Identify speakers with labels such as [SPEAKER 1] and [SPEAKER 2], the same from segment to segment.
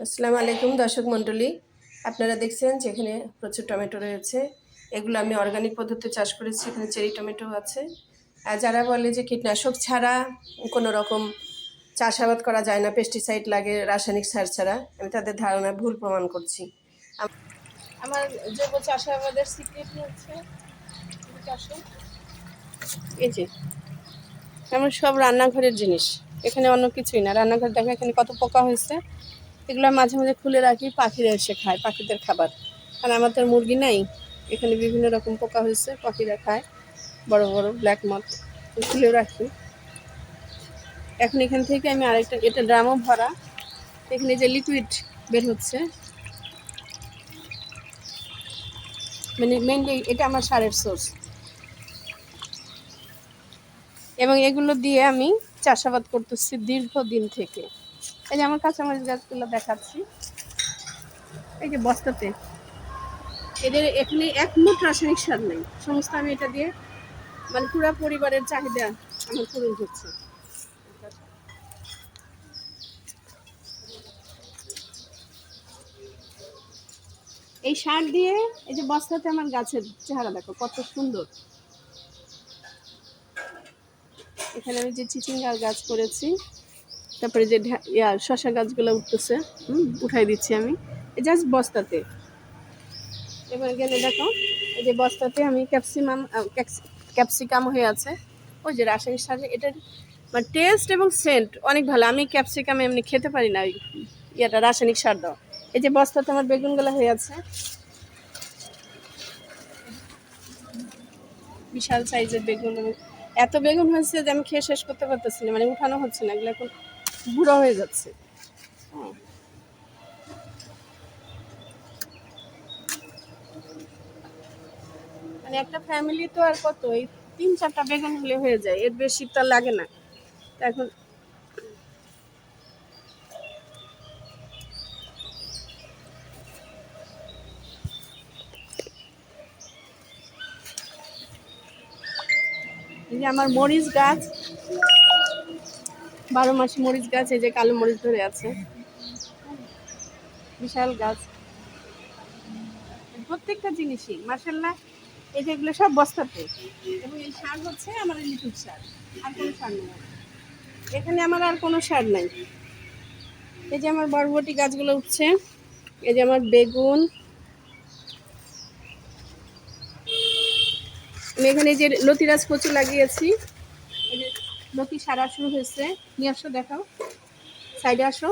[SPEAKER 1] আসসালামু আলাইকুম দর্শক মণ্ডলী, আপনারা দেখছেন যেখানে প্রচুর টমেটো রয়েছে। এগুলো আমি অর্গানিক পদ্ধতিতে চাষ করেছি। এখানে চেরি টমেটো আছে। আর যারা বলে যে কীটনাশক ছাড়া কোনো রকম চাষাবাদ করা যায় না, পেস্টিসাইড লাগে, রাসায়নিক সার ছাড়া, আমি তাদের ধারণা ভুল প্রমাণ করছি। আমার জৈব চাষাবাদের সিক্রেট হচ্ছে এই যে আমার সব রান্নাঘরের জিনিস, এখানে অন্য কিছুই না। রান্নাঘর দেখো এখানে কত পোকা হয়েছে। এগুলো মাঝে মাঝে খুলে রাখি, পাখিরা এসে খায়, পাখিদের খাবার। কারণ আমার তো মুরগি নাই, এখানে বিভিন্ন রকম পোকা হয়েছে, পাখিরা খায়, বড় বড় ব্ল্যাক মথ, খুলেও রাখি। এখন এখান থেকে আমি আরেকটা, এটা ড্রামও ভরা, এখানে যে লিকুইড বের হচ্ছে, মানে মেনলি এটা আমার সারের সোর্স। এবং এগুলো দিয়ে আমি চাষাবাদ করতেছি দীর্ঘদিন থেকে। এই যে আমার কাঁচামরিচ গাছগুলো দেখাচ্ছি, এই যে বস্তাতে, এদের এখানে এক মুঠ রাসায়নিক সার নেই, সমস্ত আমি এটা দিয়ে, মানে পুরো পরিবারের চাহিদা আমার পূরণ হচ্ছে। এই সার দিয়ে এই যে বস্তাতে আমার গাছের চেহারা দেখো কত সুন্দর। এখানে আমি যে চিচিঙ্গার গাছ করেছি, তারপরে যে শশা গাছগুলো উঠতেছে, উঠাই দিচ্ছি আমি এই জাস্ট বস্তাতে। এবার গেলে দেখো এই যে বস্তাতে আমি ক্যাপসিকাম হয়ে আছে, ওই যে রাসায়নিক সার। এটার মানে টেস্ট এবং সেন্ট অনেক ভালো। আমি ক্যাপসিকাম এমনি খেতে পারি না, ওই ইয়েটা রাসায়নিক সার দাও। এই যে বস্তাতে আমার বেগুনগুলো হয়ে আছে, বিশাল সাইজের বেগুন। এত বেগুন হয়েছে যে আমি খেয়ে শেষ করতে পারতেছি না, মানে উঠানো হচ্ছে না, এগুলো এখন বুড়ো হয়ে যাচ্ছে। মানে একটা ফ্যামিলি তো আর কত, এই 3-4টা বেগুন হলে হয়ে যায়, এর বেশি তো লাগে না। এখন এই যে আমার মরিচ গাছ, 12 মাসে মরিচ গাছ, এই যে কালো মরিচ ধরে আছে, বিশাল গাছ। প্রত্যেকটা জিনিসই মাশাআল্লাহ। এই যে এগুলো সব বস্তাতে, এবং এই সার হচ্ছে আমার লিকুইড সার, আর কোনো সার নেই এখানে, আমার আর কোনো সার নাই। এই যে আমার বরবটি গাছগুলো উঠছে, এই যে আমার বেগুন, আমি এখানে যে লতিরাজ কচু লাগিয়েছি, এই যে লতি সারা শুরু হয়েছে, নিয়ে আসো দেখাও, সাইডে আসো।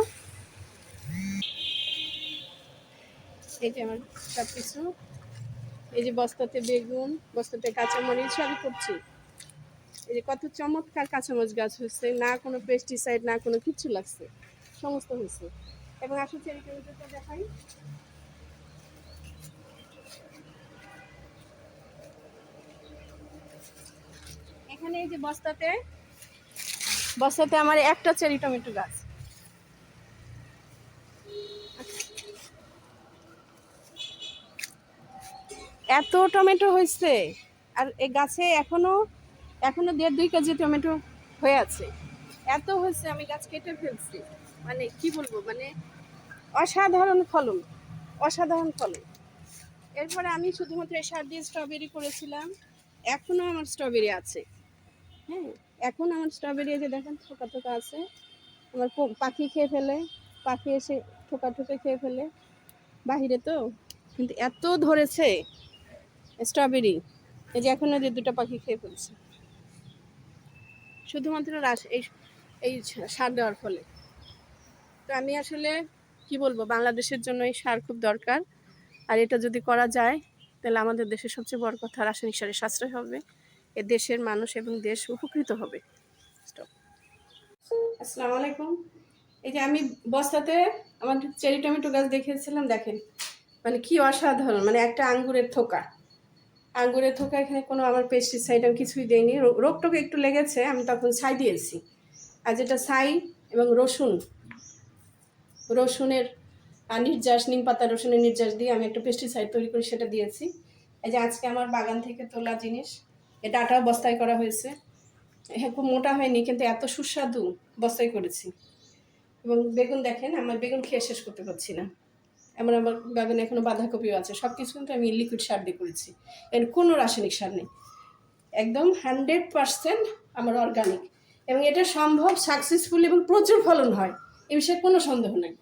[SPEAKER 1] এই যে আমার সব কিছু, এই যে বস্তাতে বেগুন, বস্তাতে কাঁচামরিচ সবই করছি। এই যে কত চমৎকার কাঁচামরিচ গাছ হয়েছে, না কোনো পেস্টিসাইড না কোনো কিছু লাগছে, সমস্ত হয়েছে। এবং আসলে চেরি টমেটোটা দেখাই, এখানে এই যে বস্তাতে বস্তাতে আমার একটা চেরি টমেটো গাছ, এত টমেটো হয়েছে। আর এই গাছে এখনো 1.5-2 কেজি টমেটো হয়ে আছে, এত হয়েছে। আমি গাছ কেটে ফেলছি, মানে কি বলবো, মানে অসাধারণ ফলন, অসাধারণ ফলন। এরপরে আমি শুধুমাত্র এই সার দিয়ে স্ট্রবেরি করেছিলাম, এখনো আমার স্ট্রবেরি আছে। হ্যাঁ, এখন আমার স্ট্রবেরি যে দেখেন থোকা থোকা আছে, আমার পাখি খেয়ে ফেলে, পাখি এসে ঠোকা ঠোকে খেয়ে ফেলে বাহিরে তো, কিন্তু এত ধরেছে স্ট্রবেরি, এই যে এখনো যে 2টা পাখি খেয়ে ফেলছে, শুধুমাত্র এই সার দেওয়ার ফলে। তো আমি আসলে কি বলবো, বাংলাদেশের জন্য এই সার খুব দরকার। আর এটা যদি করা যায় তাহলে আমাদের দেশের সবচেয়ে বড় কথা, রাসায়নিক সারের সাশ্রয় হবে, এ দেশের মানুষ এবং দেশ উপকৃত হবে। আসসালামু আলাইকুম। এই যে আমি বস্তাতে আমার চেরি টমেটো গাছ দেখিয়েছিলাম, দেখেন মানে কি অসাধারণ, মানে একটা আঙ্গুরের থোকা, এখানে কোনো আমার পেস্টিসাইড আমি কিছুই দিইনি। রোগটোকে একটু লেগেছে, আমি তখন ছাই দিয়েছি। আর যেটা ছাই এবং রসুনের নির্যাস, নিম পাতা রসুনের নির্যাস দিয়ে আমি একটা পেস্টিসাইড তৈরি করে সেটা দিয়েছি। এই যে আজকে আমার বাগান থেকে তোলা জিনিস, এই ডাটাও বস্তায় করা হয়েছে। হ্যাঁ, খুব মোটা হয়নি কিন্তু এত সুস্বাদু, বস্তায় করেছি। এবং বেগুন দেখেন, আমার বেগুন খেয়ে শেষ করতে পারছি না। আমার বাগানে এখনও বাঁধাকপিও আছে। সব কিছু কিন্তু আমি লিকুইড সার দিয়ে করেছি, এর কোনো রাসায়নিক সার নেই, একদম 100% আমার অর্গানিক। এবং এটা সম্ভব, সাকসেসফুল এবং প্রচুর ফলন হয়, এ বিষয়ে কোনো সন্দেহ নেই।